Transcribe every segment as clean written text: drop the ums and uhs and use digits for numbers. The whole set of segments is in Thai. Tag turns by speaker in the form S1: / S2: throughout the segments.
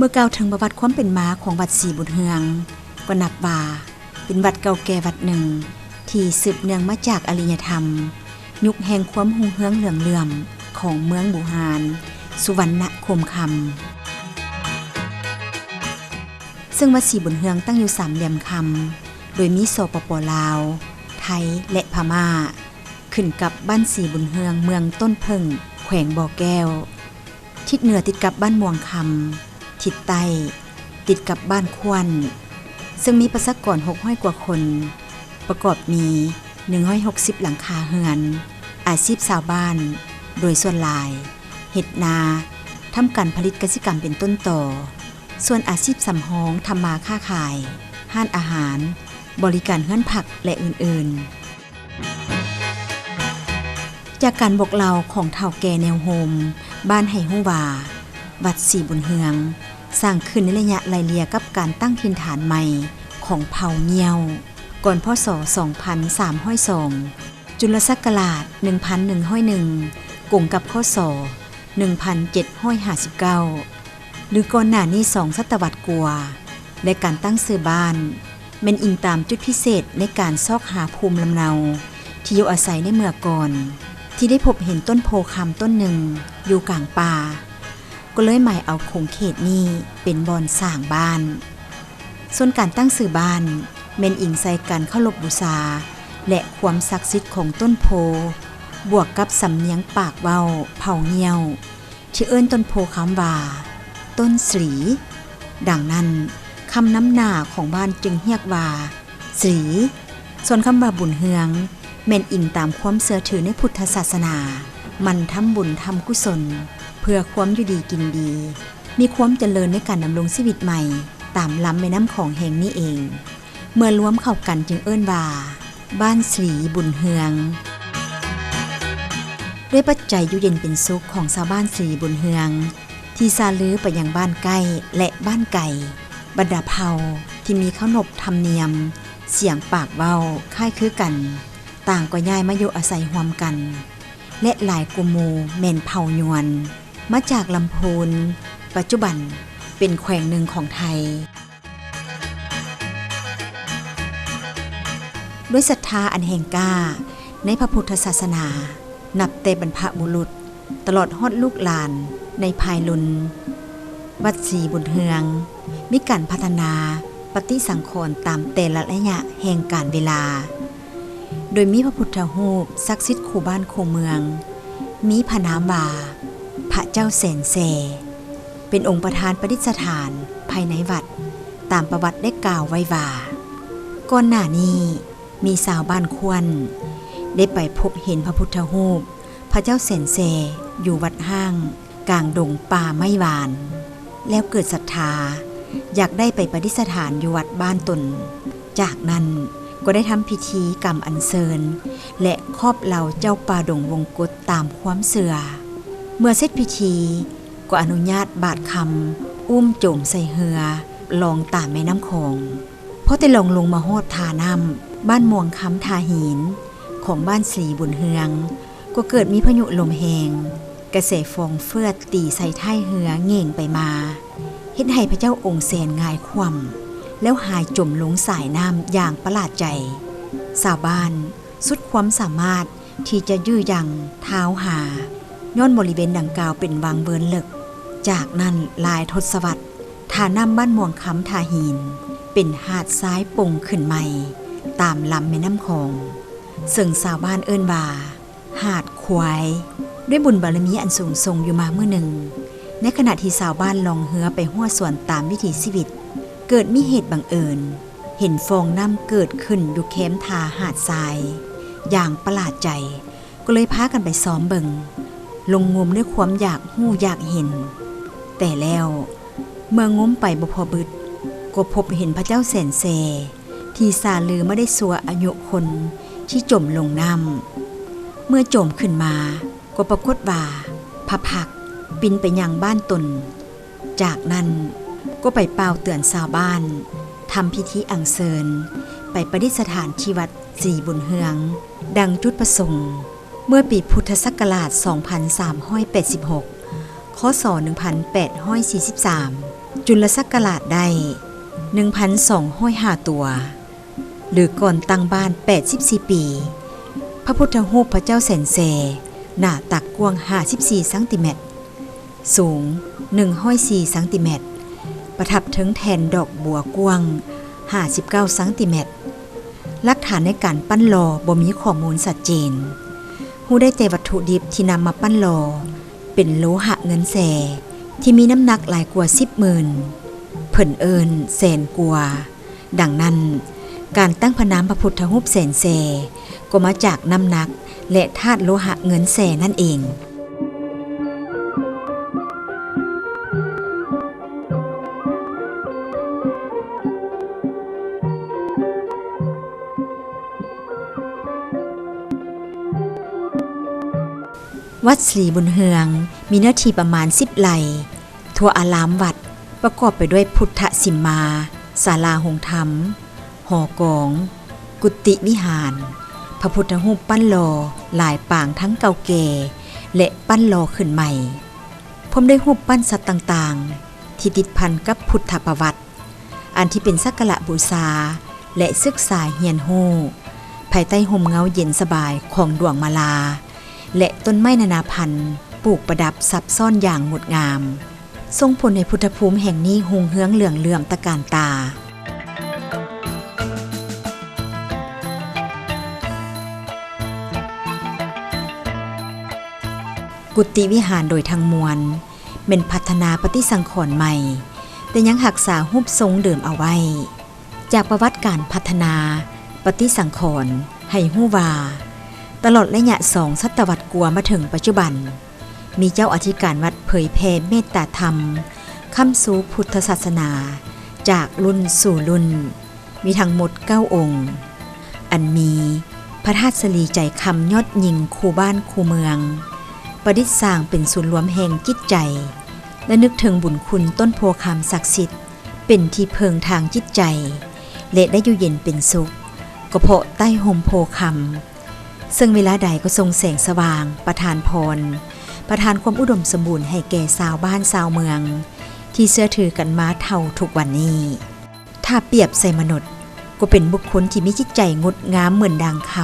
S1: มื่อกล่าวถึงประวัติความเป็นมาของวัดศรีบุญเฮืองก็นับว่าเป็นวัดเก่าแก่วัดหนึ่งที่สืบเนื่องมาจากอารยธรรมยุคแห่งความรุ่งเรืองเหลื่อมของเมืองบูฮานสุวรรณคมคำซึ่งวัดศรีบุญเฮืองตั้งอยู่สามเหลี่ยมคำโดยมีสปป.ลาวไทยและพม่าขึ้นกับบ้านศรีบุญเฮืองเมืองต้นเพิ่งแขวงบ่อแก้วทิศเหนือติดกับบ้านม่วงคำทิศใต้ติดกับบ้านควนซึ่งมีประชากร600 กว่าคนประกอบมี160 หลังคาเรือนอาชีพชาวบ้านโดยส่วนหลายเฮ็ดนาทำการผลิตกสิกรรมเป็นต้นต่อส่วนอาชีพสำรองทำมาค้าขายห้านอาหารบริการเฮือนผักและอื่นๆจากการบอกเล่าของเฒ่าแก่แนวโฮมบ้านไห่ฮู้ว่าวัดศรีบุญเฮืองสร้างขึ้นในระยะไล่เลี่ยกับการตั้งถิ่นฐานใหม่ของเผ่าเงียวก่อนพ.ศ. 2302จุลศักราช 1101 กงกับพ.ศ. 1759 หรือก่อนหน้านี้2 ศตวรรษกว่าและการตั้งชื่อบ้านแม่นอิงตามจุดพิเศษในการซอกหาภูมิลำเนาที่อยู่อาศัยในเมื่อก่อนที่ได้พบเห็นต้นโพคำต้นหนึ่งอยู่กลางป่าก็เลยหมายเอาคงเขตนี้เป็นบ่อนสร้างบ้านส่วนการตั้งชื่อบ้านแม่นอิงใส่การเคารพบูชาและความศักดิ์สิทธิ์ของต้นโพบวกกับสำเนียงปากเว้าเผ่าเงียวที่เอิ้นต้นโพคำว่าต้นศรีดังนั้นคำน้ำหน้าของบ้านจึงเรียกว่าศรีส่วนคำว่าบุญเฮืองแม่นอิงตามความเชื่อถือในพุทธศาสนามันทำบุญทำกุศลเพื่อความอยู่ดีกินดีมีความเจริญในการดำรงชีวิตใหม่ตามลำแม่น้ำของแห่งนี้เองเมื่อรวมเข้ากันจึงเอิ้นว่าบ้านศรีบุญเฮืองด้วยปัจจัยอยู่เย็นเป็นสุขของชาวบ้านศรีบุญเฮืองที่ซาลือไปยังบ้านใกล้และบ้านไก่บรรดาเผ่าที่มีขนบธรรมเนียมเสียงปากเว้าคล้ายคือกันต่างก็ย้ายมาอยู่อาศัยร่วมกันและหลายกลุ่มหมู่แม่นเผ่ายวนมาจากลำพูนปัจจุบันเป็นแขวงหนึ่งของไทยด้วยศรัทธาอันแห่งกล้าในพระพุทธศาสนานับแต่บรรพบุรุษตลอดฮอดลูกหลานในภายลุนวัดศรีบุญเฮืองมีการพัฒนาปฏิสังขรณ์ตามแต่ละระยะแห่งการเวลาโดยมีพระพุทธรูปศักดิ์สิทธิ์คู่บ้านคู่เมืองมีพระนามว่าพระเจ้าแสนแสเป็นองค์ประธานประดิษฐานภายในวัดตามประวัติได้กล่าวไว้ว่าก่อนหน้านี้มีชาวบ้านควรได้ไปพบเห็นพระพุทธรูปพระเจ้าแสนแสอยู่วัดห้างกลางดงป่าไม้หวานแล้วเกิดศรัทธาอยากได้ไปประดิษฐานอยู่วัดบ้านตนจากนั้นก็ได้ทำพิธีกรรมอัญเชิญและครอบเหล่าเจ้าป่าดงวงกฏตามความเชื่อเมื่อเสร็จพิธีก็อนุญาตบาทคำอุ้มโจมใส่เหือลองตามแม่น้ำคงพอได้ลงมาฮอดทาน้ำบ้านม่วงคำทาหินของบ้านศรีบุญเฮืองก็เกิดมีพายุลมแหงกระแสฟองเฟือดตีใส่ท้ายเหือเง่งไปมาเฮ็ดให้พระเจ้าองค์แสนง่ายคว่ำแล้วหายจมลงสายน้ำอย่างประหลาดใจชาวบ้านสุดความสามารถที่จะยื้อยังเท้าหาย้อนบริเวณดังกล่าวเป็นวังเวินเลิกจากนั้นหลายทศวรรษทาน้ำบ้านม่วงคำทาหินเป็นหาดทรายปงขึ้นใหม่ตามลำแม่น้ำคงซึ่งชาวบ้านเอิ้นว่าหาดควายด้วยบุญบารมีอันสูงส่งอยู่มาเมื่อหนึ่งในขณะที่ชาวบ้านลองเหือไปหัวสวนตามวิถีชีวิตเกิดมีเหตุบังเอิญเห็นฟองน้ำเกิดขึ้นอยู่แคมทาหาดทรายอย่างประหลาดใจก็เลยพากันไปซ้อมเบิงลงงมด้วยความอยากหู้อยากเห็นแต่แล้วเมื่องมไปบ่พอบึดก็พบเห็นพระเจ้าแสนแสที่ซาลือไม่ได้สัวอายุคนที่จมลงน้ำเมื่อจมขึ้นมาก็ปรากฏว่าพระพักบินไปยังบ้านตนจากนั้นก็ไปเป่าเตือนชาวบ้านทำพิธีอัญเชิญไปประดิษฐานที่วัดศรีบุญเฮืองดังจุดประสงค์เมื่อปีพุทธศักราช 2386 คศ 1843 จุลศักราชได้ 1,205 ตัวหรือก่อนตั้งบ้าน84ปีพระพุทธรูปพระเจ้าแสนเซหน้าตักกว้าง54ซนสูง104ซนประทับถึงแทนดอกบัวกว้าง59ซนหลักฐานในการปั้นหล่อบ่มีข้อมูลชัดเจนฮู้ได้แต่วัตถุดิบที่นำมาปั้นหล่อเป็นโลหะเงินแสที่มีน้ำหนักหลายกว่า10,000เพิ่นเอิ้นแสนกว่าดังนั้นการตั้งพระนามพระพุทธรูปแสนแสก็มาจากน้ำหนักและธาตุโลหะเงินแสนั่นเองวัดศรีบุญเฮืองมีเนื้อที่ประมาณ10 ไร่ทั่วอารามวัดประกอบไปด้วยพุทธสิมมาศาลาหงธรรมหอกอง กุฏิวิหารพระพุทธรูปปั้นหล่อหลายปางทั้งเก่าแก่และปั้นหล่อขึ้นใหม่พร้อมด้วยรูปปั้นสัตว์ต่างๆที่ติดพันกับพุทธประวัติอันที่เป็นสักการะบูชาและศึกษาเฮียนฮู้ภายใต้ห่มเงาเย็นสบายของดวงมาลาและต้นไม้นานาพันธุ์ปลูกประดับซับซ้อนอย่างงดงามทรงผลในพุทธภูมิแห่งนี้หงเฮืองเหลืองเหลื่อมตะการตากุฏิวิหารโดยทางมวลเป็นพัฒนาปฏิสังขรณ์ใหม่แต่ยังรักษารูปทรงเดิมเอาไว้จากประวัติการพัฒนาปฏิสังขรณ์ให้ฮู้ว่าตลอดระยะ2 ศตวรรษกว่ามาถึงปัจจุบันมีเจ้าอธิการวัดเผยแผ่เมตตาธรรมค้ำสู่พุทธศาสนาจากรุ่นสู่รุ่นมีทั้งหมด9 องค์อันมีพระธาตุสลีใจคำยอดยิ่งคู่บ้านคู่เมืองประดิษฐ์สร้างเป็นศูนย์รวมแห่งจิตใจและนึกถึงบุญคุณต้นโพคำศักดิ์สิทธิ์เป็นที่เพิงทางจิตใจและได้อยู่เย็นเป็นสุขก็เพราะใต้ห่มโพคำซึ่งเวลาใดก็ทรงแสงสว่างประทานพรประทานความอุดมสมบูรณ์ให้แก่ชาวบ้านชาวเมืองที่เชื่อถือกันมาเท่าทุกวันนี้ถ้าเปรียบใส่มนุษย์ก็เป็นบุคคลที่มีจิตใจงดงามเหมือนดังค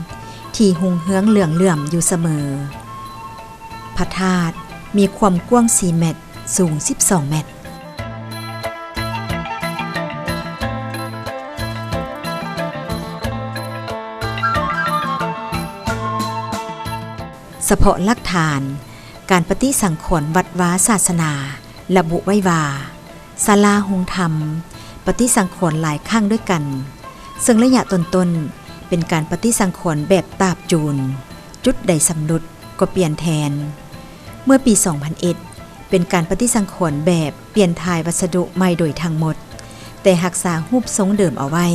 S1: ำที่หงเฮืองเหลื่อมอยู่เสมอพระธาตุมีความกว้าง4 เมตรสูง12 เมตรเฉพาะหลักฐานการปฏิสังขรณ์วัดวาศาสนาระบุไว้ว่าศาลาหงธรรมปฏิสังขรณ์หลายครั้งด้วยกันซึ่งระยะต้นๆเป็นการปฏิสังขรณ์แบบตาบจูนจุดใดสำรุดก็เปลี่ยนแทนเมื่อปี 2001 เป็นการปฏิสังขรณ์แบบเปลี่ยนทายวัสดุใหม่โดยทั้งหมดแต่รักษารูปทรงเดิมเอาไว้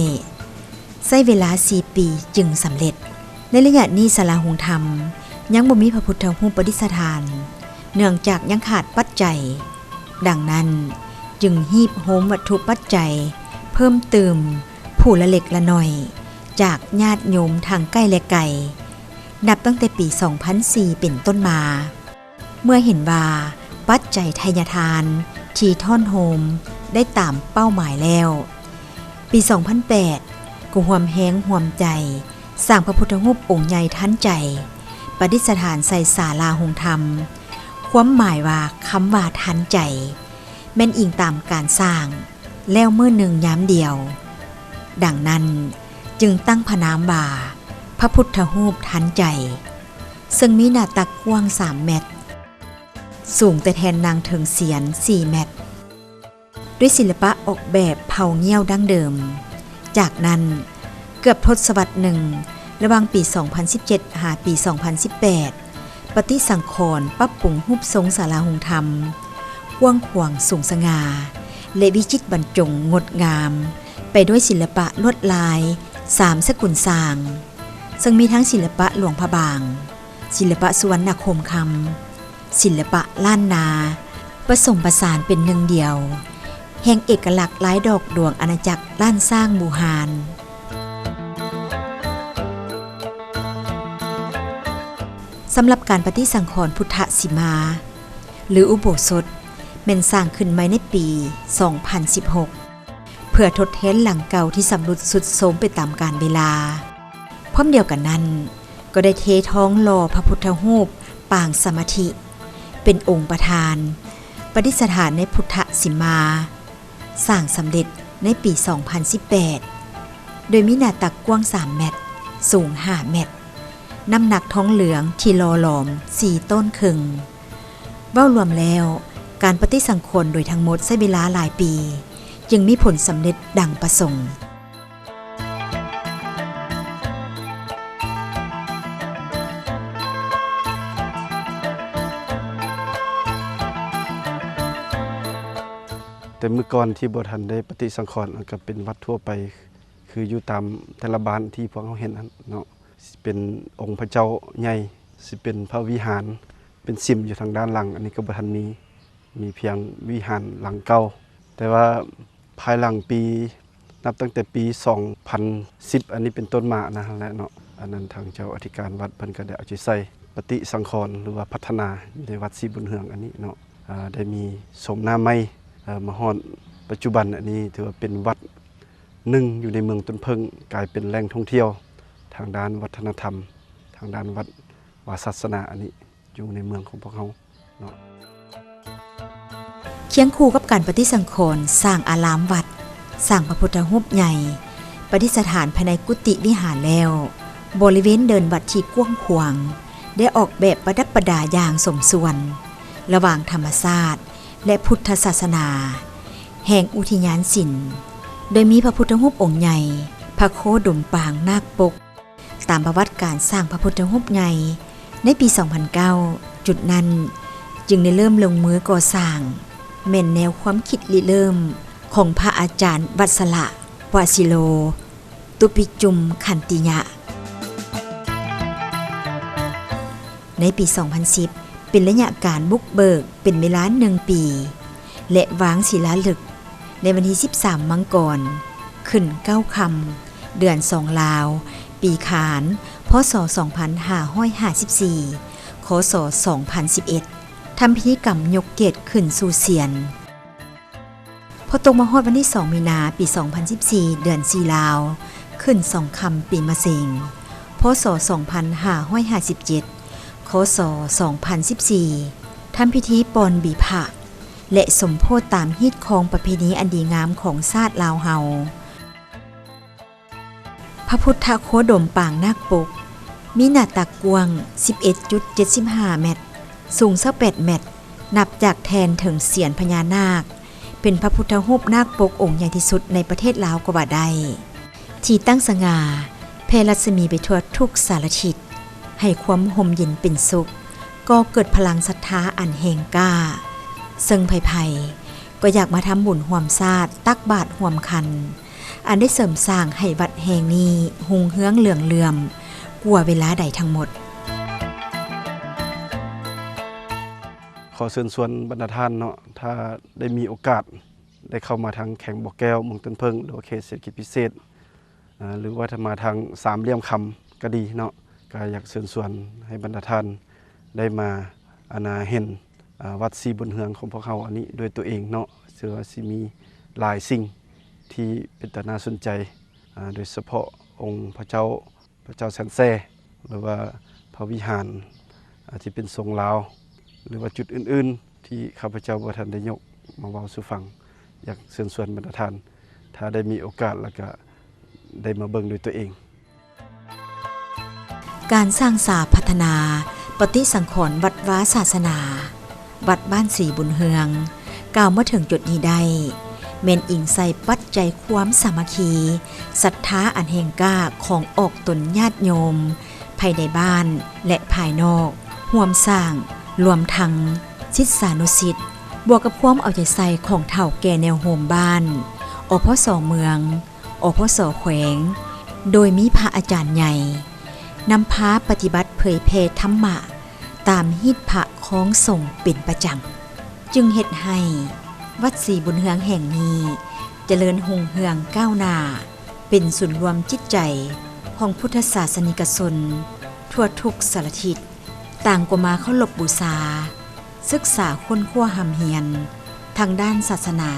S1: ใช้เวลา4 ปีจึงสำเร็จในระยะนี้ศาลาหงธรรมยังบ่มีพระพุทธรูปประดิษฐานเนื่องจากยังขาดปัจจัยดังนั้นจึงฮีบโหมวัตถุปัจจัยเพิ่มเติมผู้ละเล็กละน้อยจากญาติโยมทางใกล้และไกลนับตั้งแต่ปี 2004 เป็นต้นมาเมื่อเห็นว่าปัจจัยทายทานที่ท่อนโฮมได้ตามเป้าหมายแล้วปี 2008 ก็ห่วมแห้งห่วมใจสร้างพระพุทธรูปองค์ใหญ่ทันใจประดิษฐานใส่ศาลาหงธรรมความหมายว่าคำว่าทันใจแม่นอิงตามการสร้างแล้วเมื่อหนึ่งย้ำเดียวดังนั้นจึงตั้งพระนามว่าพระพุทธรูปทันใจซึ่งมีหน้าตักกว้าง3 เมตรสูงแต่แทนนางเถิงเสียน4 เมตรด้วยศิลปะออกแบบเผาเงี้ยวดั้งเดิมจากนั้นเกือบทศวรรษหนึ่งระหว่างปี 2017 หาปี 2018 ปฏิสังขรณ์ปรับปรุงรูปทรงศาลาหงธรรมกว้างขวางสูงสง่าและวิจิตรบรรจงงดงามไปด้วยศิลปะลวดลาย3 สกุลสร้างซึ่งมีทั้งศิลปะหลวงพระบางศิลปะสุวรรณคมคำศิลปะล้านนาผสมผสานเป็นหนึ่งเดียวแห่งเอกลักษณ์หลายดอกดวงอาณาจักรล้านสร้างบูฮานสำหรับการปฏิสังขรณ์พุทธสิมาหรืออุโบสถ แม่นสร้างขึ้นใหม่ในปี 2016 เพื่อทดแทนหลังเก่าที่สำรุดสุดโทรมไปตามกาลเวลาพร้อมเดียวกันนั้นก็ได้เทท้องหล่อพระพุทธรูปปางสมาธิเป็นองค์ประธานประดิษฐานในพุทธสิมาสร้างสำเร็จในปี 2018 โดยมีหน้าตักกว้าง 3 เมตร สูง 5 เมตร น้ำหนักทองเหลืองที่หล่อหลอม 4 ต้นครึ่งเว้ารวมแล้วการปฏิสังขรณ์โดยทั้งหมดใช้เวลาหลายปีจึงมีผลสำเร็จดังประสงค์
S2: แต่เมื่อก่อนที่บ่ทันได้ปฏิสังขรณ์ก็เป็นวัดทั่วไปคืออยู่ตามแต่ละบ้านที่พวกเราเห็นเนาะสิเป็นองค์พระเจ้าใหญ่สิเป็นพระวิหารเป็นซิมอยู่ทางด้านหลังอันนี้ก็บ่ทันมีเพียงวิหารหลังเก่าแต่ว่าภายหลังปีนับตั้งแต่ปี 2010 อันนี้เป็นต้นมานะและเนาะอันนั้นทางเจ้าอธิการวัดเพิ่นก็ได้เอาใจใส่ปฏิสังขรณ์หรือว่าพัฒนาในวัดศรีบุญเฮืองอันนี้เนาะได้มีสมนาใหม่มาฮอดปัจจุบันอันนี้ถือว่าเป็นวัดหนึ่งอยู่ในเมืองต้นเพิ่งกลายเป็นแหล่งท่องเที่ยวทางด้านวัฒนธรรมทางด้านวัดวาศาสนาอันนี้อยู่ในเมืองของพวกเขาเนาะ
S1: เคียงคู่กับการปฏิสังขรณ์สร้างอารามวัดสร้างพระพุทธรูปใหญ่ประดิษฐานภายในกุฏิวิหารแล้วบริเวณเดินวัดที่กว้างขวางได้ออกแบบประดับประดาอย่างสมส่วนระหว่างธรรมศาสตร์และพุทธศาสนาแห่งอุทยานศิลป์โดยมีพระพุทธรูปองค์ใหญ่พระโคดมปางนาคปกตามประวัติการสร้างพระพุทธรูปใหญ่ในปี 2009 จุดนั้นจึงได้เริ่มลงมือก่อสร้างแม่นแนวความคิดริเริ่มของพระอาจารย์วัสละวาสิโลตุปิจุมขันติยะในปี 2010 เป็นระยะการบุกเบิกเป็นเวลา1 ปีและวางศิลาฤกษ์ในวันที่ 13 มังกรขึ้น9 ค่ำเดือน2 ลาวปีขานพ.ศ. 2554 ค.ศ. 2011 ทำพิธีกรรมยกเกศขึ้นสู่เสียนพอตรงมาฮอดวันที่ 2 มีนาปี 2014 เดือน4 ลาวขึ้น2 ค่ำปีมะเสงพ.ศ. 2557 ค.ศ. 2014 ทำพิธีปอนบีพระและสมโพธิตามฮีตของประเพณีอันดีงามของชาติลาวเฮาพระพุทธโคดมปางนาคปกมีหน้าตักกว้าง 11.75 เมตรสูง28 เมตรนับจากแทนถึงเสียนพญานาคเป็นพระพุทธรูปนาคปกองค์ใหญ่ที่สุดในประเทศลาวก็ว่าได้ที่ตั้งสง่าแผ่รัศมีไปทั่วทุกสารทิศให้ความห่มเย็นเป็นสุขก็เกิดพลังศรัทธาอันแห่งกล้าซึ่งไผ่ก็อยากมาทำบุญห่วมชาติตักบาตรห่วมคันอันได้เสริมสร้างให้วัดแห่งนี้หุ่งเฮืองเหลืองเลื่อมกว่าเวลาใดทั้งหมด
S2: ขอเชิญชวนบรรดาท่านเนาะถ้าได้มีโอกาสได้เข้ามาทางแข่งบ่อแก้วเมืองต้นเพิ่งหรือเขตเศรษฐกิจพิเศษหรือว่าถ้ามาทางสามเหลี่ยมคำก็ดีเนาะก็อยากเชิญชวนให้บรรดาท่านได้มาเห็นวัดศรีบุญเฮืองของพวกเขาอันนี้ด้วยตัวเองเนาะเชื่อว่าสิมีหลายสิ่งที่เป็นตาน่าสนใจโดยเฉพาะองค์พระเจ้าแสนแซ่หรือว่าพระวิหารที่เป็นทรงลาวหรือว่าจุดอื่นๆที่ข้าพเจ้าบ่ทันได้ยกมาเว้าสู่ฟังอยากเชิญชวนบรรดาท่านถ้าได้มีโอกาสแล้วก็ได้มาเบิ่งด้วยตัวเอง
S1: การสร้างสาพัฒนาปฏิสังขรณ์วัดวาศาสนาวัดบ้านศรีบุญเฮืองกล่าวมาถึงจุดนี้ได้แม่นอิงใส่ปัจจัยความสามัคคีศรัทธาอันแห่งกล้าของออกตนญาติโยมภายในบ้านและภายนอกร่วมสร้างรวมทั้งศิษยานุศิษย์บวกกับความเอาใจใส่ของเฒ่าแก่แนวโฮมบ้านอพส.เมืองอพส.แขวงโดยมีพระอาจารย์ใหญ่นำพาปฏิบัติเผยแผ่ธรรมะตามฮีตพระของสงฆ์เป็นประจำจึงเฮ็ดให้วัดศรีบุญเฮืองแห่งนี้เจริญรุ่งเรืองก้าวหน้าเป็นศูนย์รวมจิตใจของพุทธศาสนิกชนทั่วทุกสารทิศต่างก็มาเคารพบูชาศึกษาค้นคว้าหำเฮียน ทางด้านศาสนา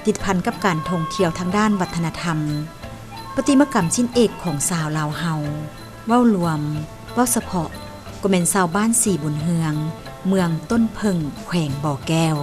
S1: ติดพันกับการท่องเที่ยวทางด้านวัฒนธรรมประติมากรรมชิ้นเอกของชาวลาวเฮาเว้ารวมเว้าเฉพาะก็แม่นชาวบ้าน4บุญเฮืองเมืองต้นเพิ่งแขวงบ่อแก้ว